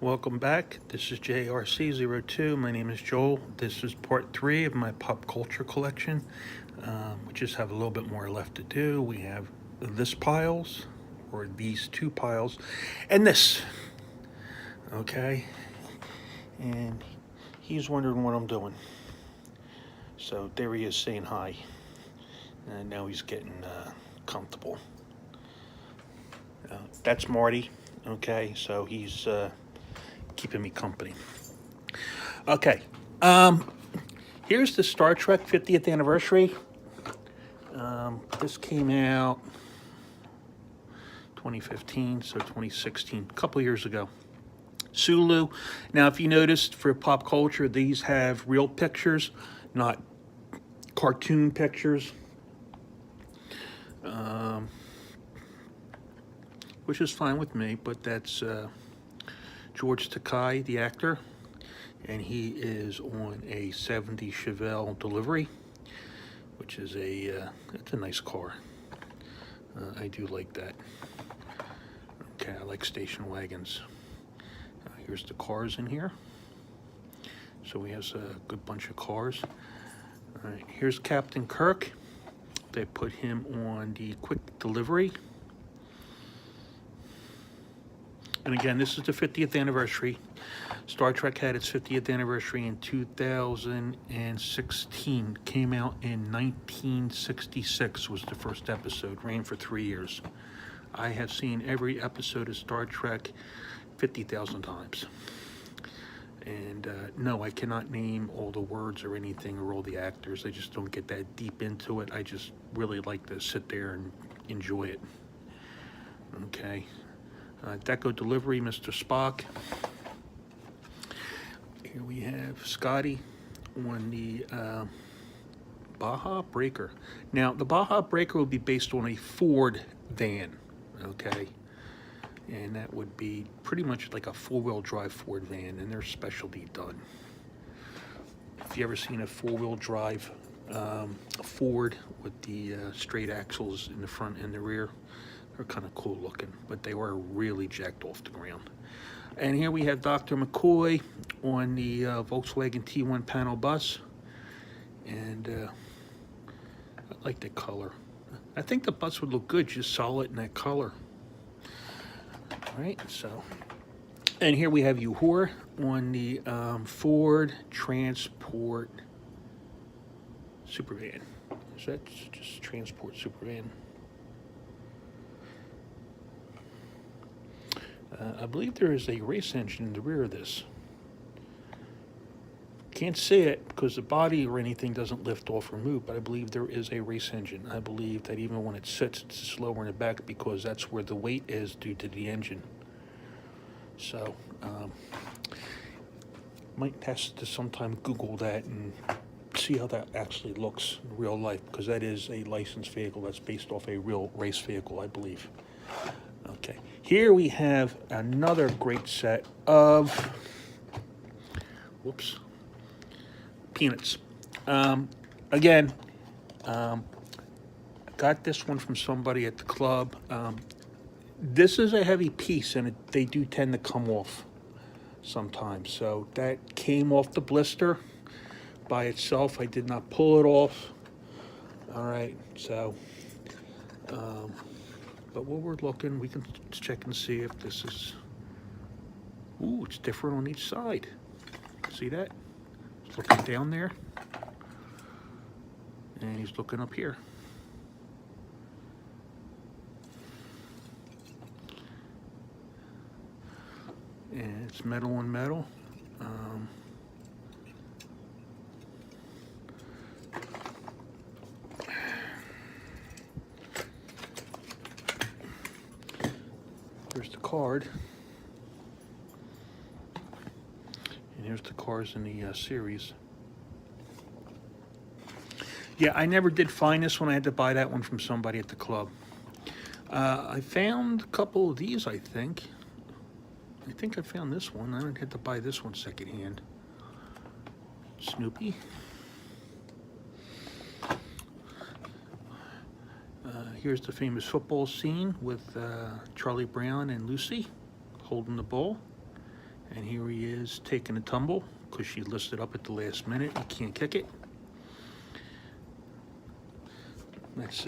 Welcome back. This is JRC02. My name is Joel. This is part 3 of my pop culture collection. We just have a little bit more left to do. We have this piles, or these two piles, and this. Okay? And he's wondering what I'm doing. So there he is saying hi. And now he's getting comfortable. That's Marty. Okay? So he's keeping me company. Okay. Here's the Star Trek 50th anniversary. This came out 2015, so 2016, a couple years ago. Sulu. Now, if you noticed, for pop culture, these have real pictures, not cartoon pictures, which is fine with me, but that's George Takei, the actor, and he is on a 70 Chevelle delivery, which is it's a nice car. I do like that. Okay, I like station wagons. Here's the cars in here. So we have a good bunch of cars. All right, here's Captain Kirk. They put him on the quick delivery. And again, this is the 50th anniversary. Star Trek had its 50th anniversary in 2016. Came out in 1966 was the first episode. Ran for 3 years. I have seen every episode of Star Trek 50,000 times. And no, I cannot name all the words or anything or all the actors. I just don't get that deep into it. I just really like to sit there and enjoy it. Okay. Deco Delivery, Mr. Spock. Here we have Scotty on the Baja Breaker. Now, the Baja Breaker will be based on a Ford van, okay? And that would be pretty much like a four-wheel drive Ford van, and they're specialty done. If you ever seen a four-wheel drive Ford with the straight axles in the front and the rear, they're kind of cool looking, but they were really jacked off the ground. And here we have Dr. McCoy on the Volkswagen T1 panel bus. And I like the color. I think the bus would look good just solid in that color. All right, so. And here we have Uhura on the Ford Transport Supervan. Is that just Transport Supervan? I believe there is a race engine in the rear of this. Can't see it because the body or anything doesn't lift off or move, but I believe there is a race engine. I believe that even when it sits, it's slower in the back because that's where the weight is due to the engine. So, might have to sometime Google that and see how that actually looks in real life, because that is a licensed vehicle that's based off a real race vehicle, I believe. Okay, here we have another great set of, Peanuts. Again, got this one from somebody at the club. This is a heavy piece, and they do tend to come off sometimes. So that came off the blister by itself. I did not pull it off. All right, so... but while we're looking, we can check and see if this is... Ooh, it's different on each side. See that? He's looking down there. And he's looking up here. And it's metal on metal. Here's the card. And here's the cars in the series. Yeah, I never did find this one. I had to buy that one from somebody at the club. I found a couple of these, I think. I think I found this one. I had to buy this one secondhand. Snoopy. Here's the famous football scene with Charlie Brown and Lucy holding the ball. And here he is taking a tumble because she listed up at the last minute. You can't kick it. That's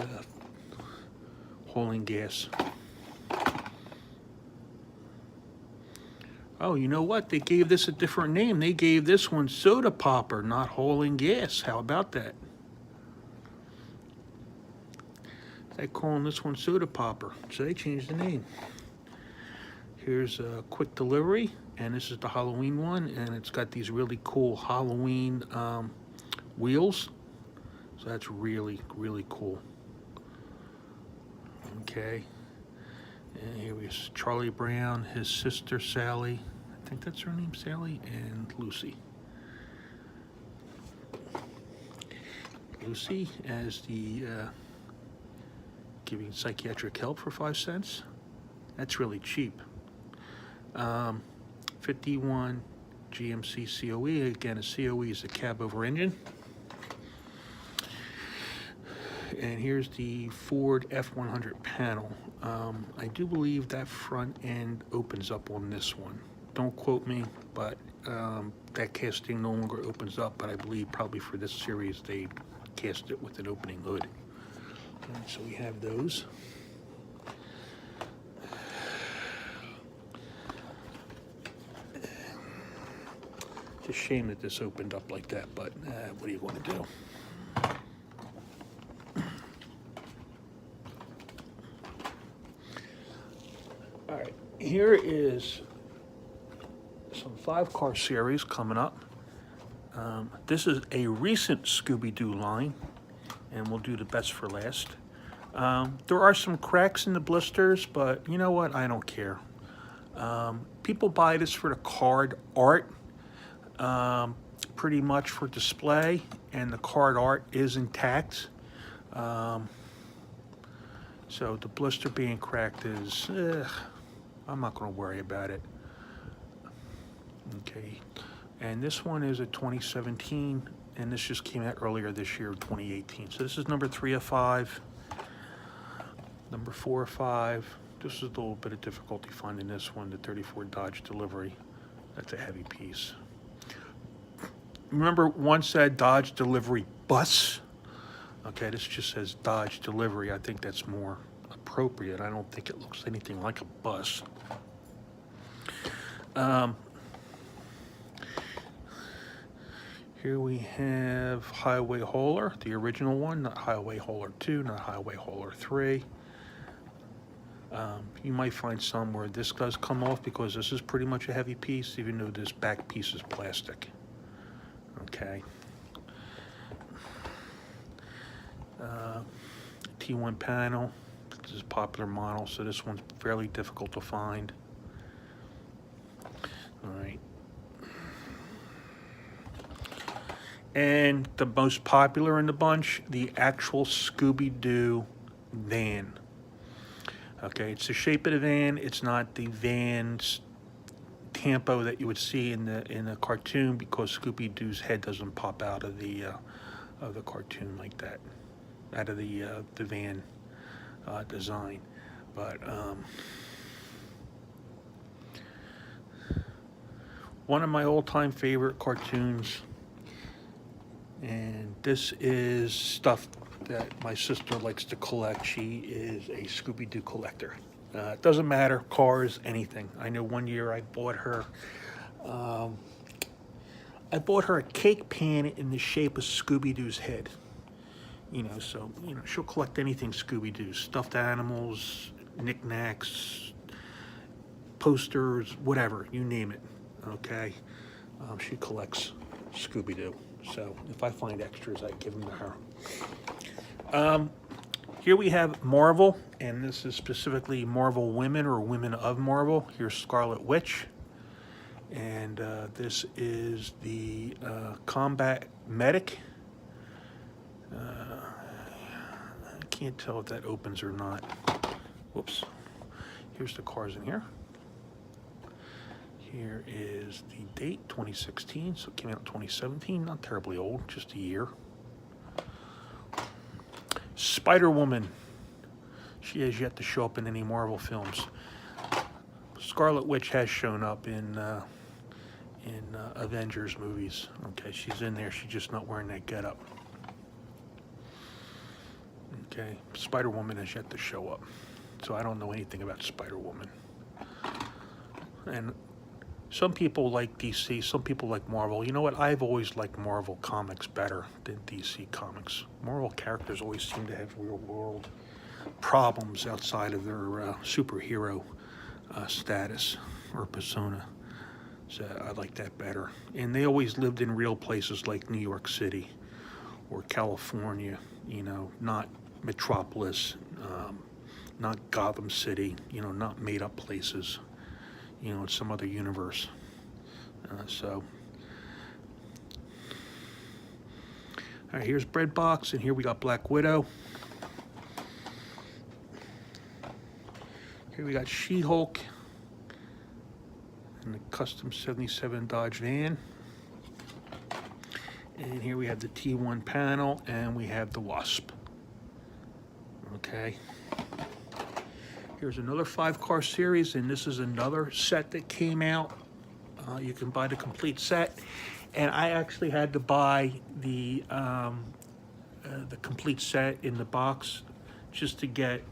hauling gas. Oh, you know what? They gave this a different name. They gave this one Soda Popper, not hauling gas. How about that? They're calling this one Soda Popper, so they changed the name. Here's a quick delivery, and this is the Halloween one, and it's got these really cool Halloween wheels. So that's really, really cool. Okay. And here is Charlie Brown, his sister Sally. I think that's her name, Sally, and Lucy. Lucy as the giving psychiatric help for 5 cents. That's really cheap. 51 GMC COE. Again, a COE is a cab over engine. And here's the Ford F100 panel. I do believe that front end opens up on this one. Don't quote me, but that casting no longer opens up, but I believe probably for this series they cast it with an opening hood. And so we have those. It's a shame that this opened up like that, but what do you want to do? All right, here is some 5-car series coming up. This is a recent Scooby-Doo line, and we'll do the best for last. There are some cracks in the blisters, but you know what? I don't care. People buy this for the card art, pretty much for display, and the card art is intact. So the blister being cracked is, I'm not going to worry about it. Okay, and this one is a 2017, and this just came out earlier this year, 2018. So this is number 3 of 5, number 4 of 5. This is a little bit of difficulty finding this one, the 34 Dodge Delivery. That's a heavy piece. Remember, one said Dodge Delivery Bus. Okay, this just says Dodge Delivery. I think that's more appropriate. I don't think it looks anything like a bus. Here we have Highway Hauler, the original one, not Highway Hauler 2, not Highway Hauler 3. You might find some where this does come off because this is pretty much a heavy piece, even though this back piece is plastic. Okay. T1 panel. This is a popular model, so this one's fairly difficult to find. All right. And the most popular in the bunch, the actual Scooby-Doo van. Okay, it's the shape of the van. It's not the van's tempo that you would see in the cartoon, because Scooby-Doo's head doesn't pop out of the cartoon like that, out of the van design. But one of my all-time favorite cartoons. And this is stuff that my sister likes to collect. She is a Scooby-Doo collector. It doesn't matter, cars, anything. I know one year I bought her a cake pan in the shape of Scooby-Doo's head. You know, so, you know, she'll collect anything Scooby-Doo. Stuffed animals, knickknacks, posters, whatever, you name it, okay? She collects Scooby-Doo. So if I find extras, I give them to her. Here we have Marvel, and this is specifically Marvel Women or Women of Marvel. Here's Scarlet Witch. And this is the Combat Medic. I can't tell if that opens or not. Whoops. Here's the cars in here. Here is the date, 2016, so it came out in 2017, not terribly old, just a year. Spider-Woman. She has yet to show up in any Marvel films. Scarlet Witch has shown up in in Avengers movies. Okay, she's in there. She's just not wearing that getup. Okay, Spider-Woman has yet to show up, so I don't know anything about Spider-Woman. And some people like DC, some people like Marvel. You know what? I've always liked Marvel comics better than DC comics. Marvel characters always seem to have real-world problems outside of their superhero status or persona. So I like that better. And they always lived in real places like New York City or California, you know, not Metropolis, not Gotham City, you know, not made-up places, you know, in some other universe. So, all right, here's Breadbox, and here we got Black Widow. Here we got She-Hulk in the custom 77 Dodge van. And here we have the T1 panel, and we have the Wasp. Okay. Here's another 5-car series, and this is another set that came out. You can buy the complete set, and I actually had to buy the complete set in the box just to get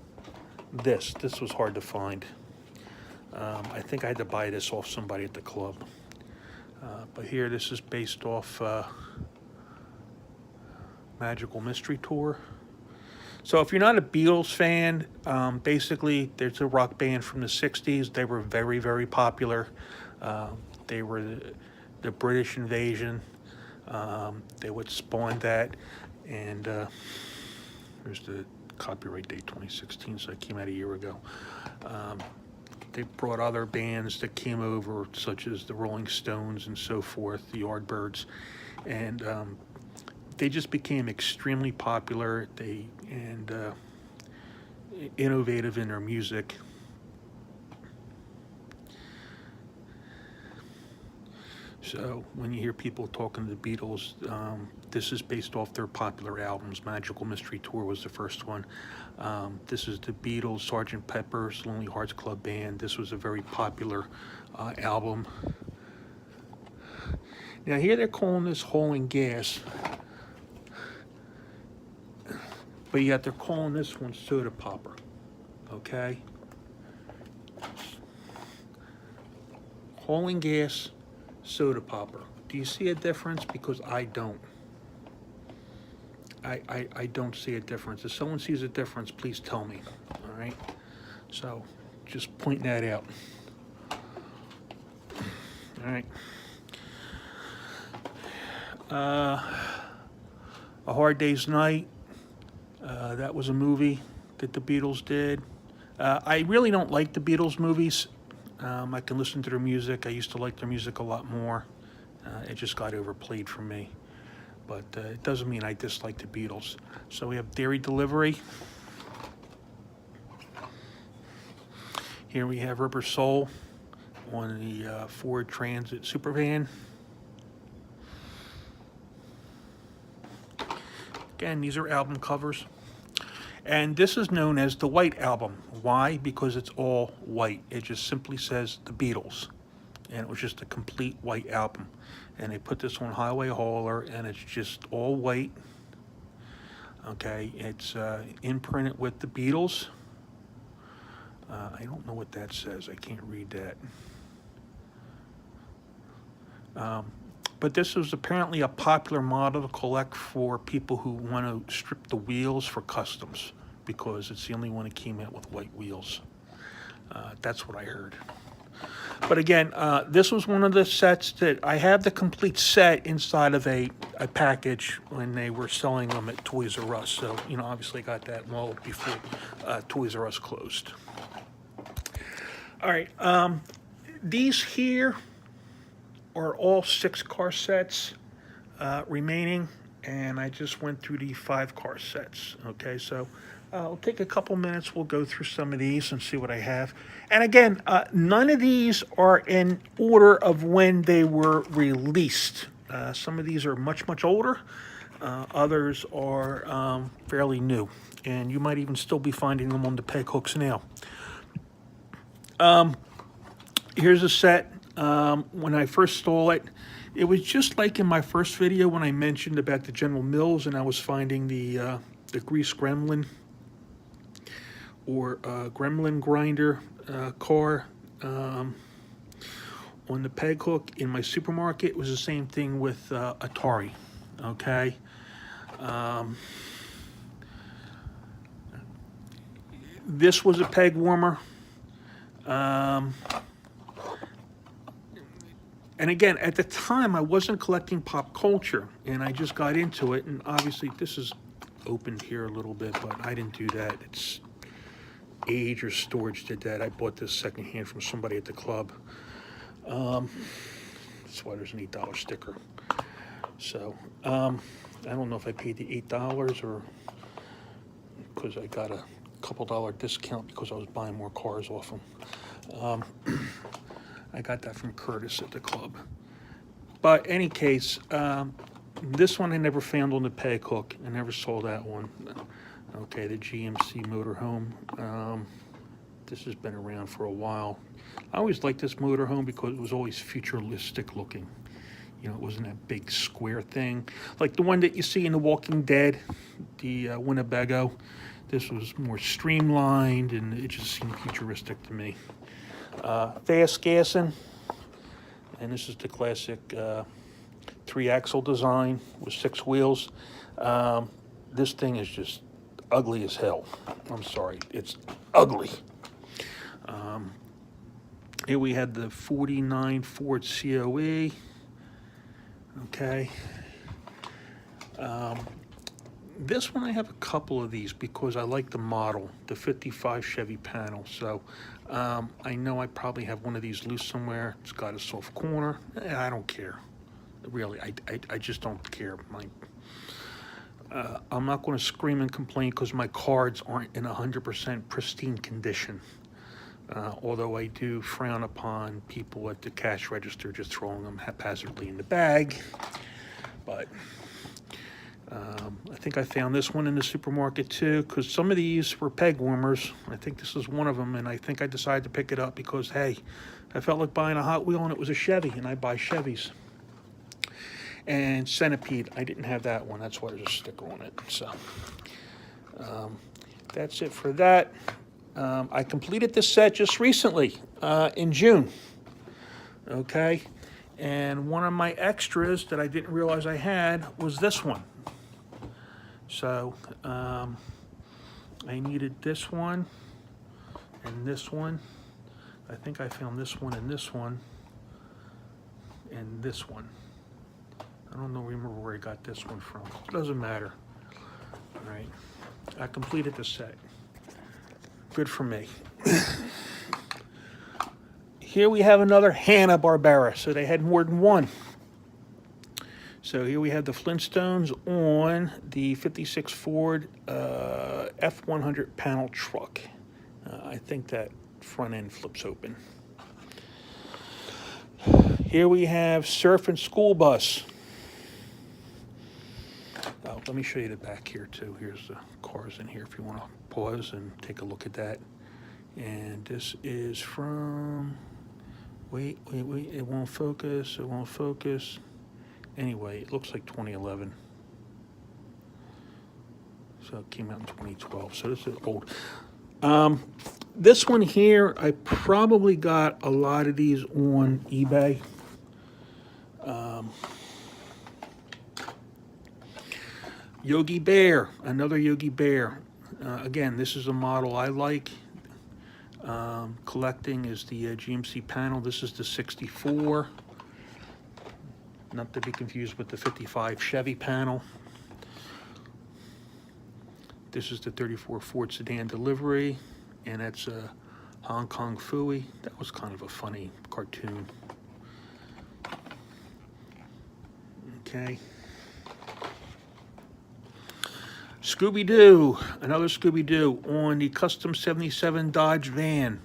this. This was hard to find. I think I had to buy this off somebody at the club. But here, this is based off Magical Mystery Tour. So if you're not a Beatles fan, basically there's a rock band from the 60s. They were very, very popular. They were the British invasion. They would spawn that. And here's the copyright date, 2016, so it came out a year ago. They brought other bands that came over, such as the Rolling Stones and so forth, the Yardbirds. And they just became extremely popular. And innovative in their music. So when you hear people talking to the Beatles, this is based off their popular albums. Magical Mystery Tour was the first one. This is the Beatles, Sgt. Pepper's Lonely Hearts Club Band. This was a very popular album. Now here they're calling this Hole in Gas. But yet they're calling this one Soda Popper, okay? Hole in Gas, Soda Popper. Do you see a difference? Because I don't. I don't see a difference. If someone sees a difference, please tell me, all right? So just point that out. All right. A Hard Day's Night. That was a movie that the Beatles did. I really don't like the Beatles movies. I can listen to their music. I used to like their music a lot more. It just got overplayed for me. But it doesn't mean I dislike the Beatles. So we have Dairy Delivery. Here we have Rubber Soul on the Ford Transit Supervan. Again, these are album covers. And this is known as the White Album. Why? Because it's all white. It just simply says the Beatles. And it was just a complete white album. And they put this on Highway Hauler, and it's just all white. Okay, it's imprinted with the Beatles. I don't know what that says. I can't read that. But this was apparently a popular model to collect for people who want to strip the wheels for customs, because it's the only one that came out with white wheels. That's what I heard. But again, this was one of the sets that I have the complete set inside of a package when they were selling them at Toys R Us. So, you know, obviously got that well before Toys R Us closed. All right, these here are all 6-car sets remaining, and I just went through the 5-car sets. Okay, so I'll take a couple minutes. We'll go through some of these and see what I have. And again, none of these are in order of when they were released. Some of these are much, much older. Others are fairly new, and you might even still be finding them on the peg hooks now. Here's a set when I first saw it, it was just like in my first video when I mentioned about the General Mills and I was finding the grease gremlin or gremlin grinder car on the peg hook in my supermarket. It was the same thing with Atari, okay? This was a peg warmer. And again, at the time, I wasn't collecting pop culture, and I just got into it. And obviously, this is opened here a little bit, but I didn't do that. It's age or storage did that. I bought this secondhand from somebody at the club. That's why there's an $8 sticker. So I don't know if I paid the $8 or because I got a couple dollar discount because I was buying more cars off them. I got that from Curtis at the club. But any case, this one I never found on the peg hook. I never saw that one. Okay, the GMC motorhome. This has been around for a while. I always liked this motorhome because it was always futuristic looking. You know, it wasn't that big square thing. Like the one that you see in The Walking Dead, the Winnebago. This was more streamlined and it just seemed futuristic to me. Fast gassing, and this is the classic 3-axle design with 6 wheels. This thing is just ugly as hell. I'm sorry, it's ugly. Here we had the 49 Ford COE. Okay. This one I have a couple of these because I like the model, the 55 Chevy panel. So I know I probably have one of these loose somewhere. It's got a soft corner. I don't care. Really, I just don't care. I'm not going to scream and complain because my cards aren't in 100% pristine condition. Although I do frown upon people at the cash register just throwing them haphazardly in the bag. But I think I found this one in the supermarket too, because some of these were peg warmers. I think this is one of them, and I think I decided to pick it up because, hey, I felt like buying a Hot Wheel, and it was a Chevy, and I buy Chevys. And Centipede, I didn't have that one. That's why there's a sticker on it. So that's it for that. I completed this set just recently in June. Okay, and one of my extras that I didn't realize I had was this one. So I needed this one and this one. I think I found this one and this one and this one. I don't remember where I got this one from. Doesn't matter. All right, I completed the set. Good for me. Here we have another Hanna-Barbera. So they had more than one. So here we have the Flintstones on the 56 Ford F100 panel truck. I think that front end flips open. Here we have Surf and School Bus. Oh, let me show you the back here too. Here's the cars in here if you want to pause and take a look at that. And this is from, wait, it won't focus. Anyway, it looks like 2011. So it came out in 2012. So this is old. This one here, I probably got a lot of these on eBay. Yogi Bear, another Yogi Bear. Again, this is a model I like. Collecting is the GMC panel. This is the 64. Not to be confused with the 55 Chevy panel. This is the 34 Ford sedan delivery, and that's a Hong Kong Phooey. That was kind of a funny cartoon. Okay. Scooby-Doo, another Scooby-Doo on the custom 77 Dodge van.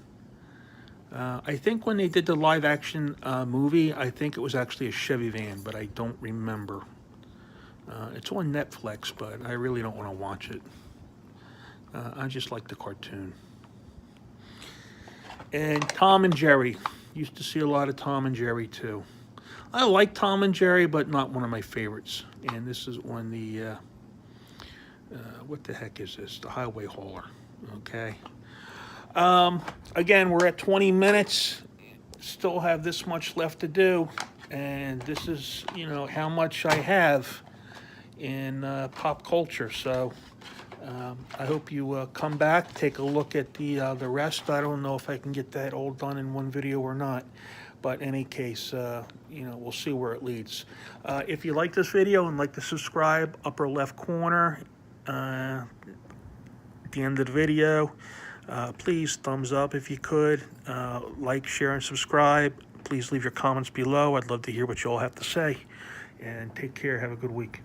I think when they did the live action movie, I think it was actually a Chevy van, but I don't remember. It's on Netflix, but I really don't want to watch it. I just like the cartoon. And Tom and Jerry, Used to see a lot of Tom and Jerry too. I like Tom and Jerry, but not one of my favorites. And this is on the, what the heck is this? The Highway Hauler, okay? Again, we're at 20 minutes. Still have this much left to do. And this is, you know, how much I have in pop culture. So I hope you come back, take a look at the rest. I don't know if I can get that all done in one video or not. But in any case, you know, we'll see where it leads. If you like this video and like to subscribe, upper left corner, at the end of the video, please thumbs up if you could. Like, share, and subscribe. Please leave your comments below. I'd love to hear what you all have to say. And take care. Have a good week.